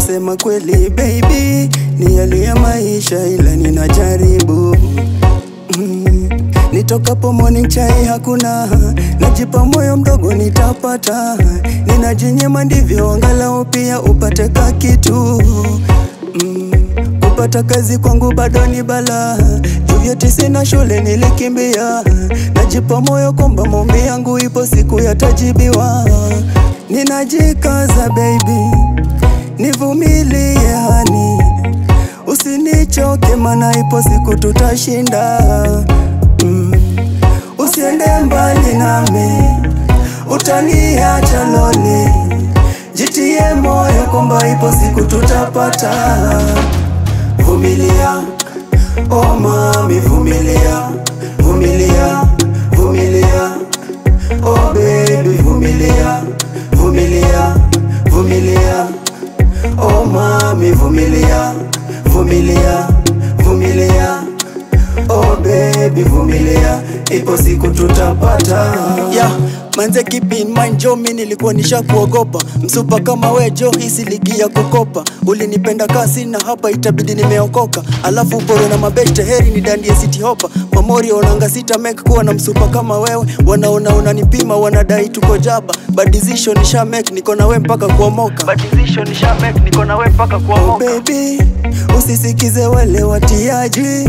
kusema kweli baby, ni hali ya maisha ila ninajaribu. Nitokapo morning chai hakuna, najipa moyo mdogo nitapata. Ninajinyima ndivyo angalau pia upate kakitu. Kupata kazi kwangu bado ni bala, juvyote sina shule nilikimbia. Najipa moyo kwamba maombi yangu ipo siku yatajibiwa. Ninajikaza baby, nivumilie hani, usinichoke maana ipo siku tutashinda. Usiende mbali nami, utaniacha loli. Jitie moyo kwamba ipo siku tutapata. Vumilia, oh mami vumilia. Vumilia, vumilia, oh baby vumilia. Vumilia, vumilia, oh mami vumilia. Vumilia, vumilia, oh baby vumilia, ipo siku tutapata. Yeah, manze keep in mind jo, mimi nilikuwa nisha kuogopa. Msupa kama we jo, hisi ligi ya kukopa. Ulinipenda kasi na hapa itabidi nimeokoka. Alafu poro na mabeste heri ni dandie city hopper. Mamori onanga sita make kuwa na msupa kama wewe. Wanaona unanipima wanadai tuko jaba. Bad decision nisha make niko na we mpaka kuomoka. Bad decision nisha make niko na we mpaka kuomoka. Oh baby, usisikize wale watiaji.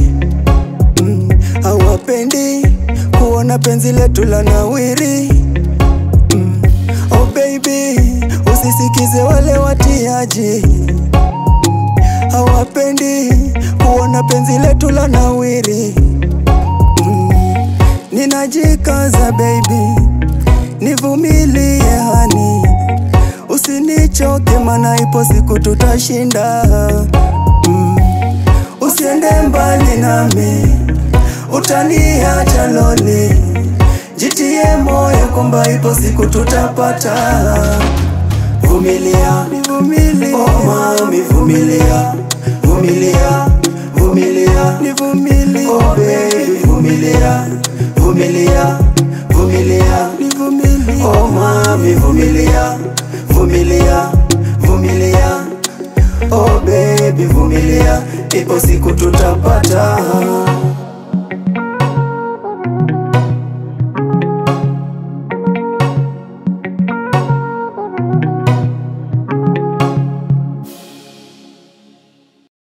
Hawapendi kuona penzi letu la nawiri. Oh baby, usisikize wale watiaji. Hawapendi kuona penzi letu la nawiri. Ninajikaza baby, nivumilie hani, usinichoke maana ipo siku tutashinda. Usiende mbali nami, utaniacha loli. Jitie moyo kwamba ipo siku tutapata. Vumilia, nivumilie, oh mami vumilia. Vumilia, vumilia, nivumilie, oh baby vumilia. Vumilia, vumilia, nivumilie, oh mami vumilia. Vumilia, vumilia, oh baby vumilia, ipo siku tutapata.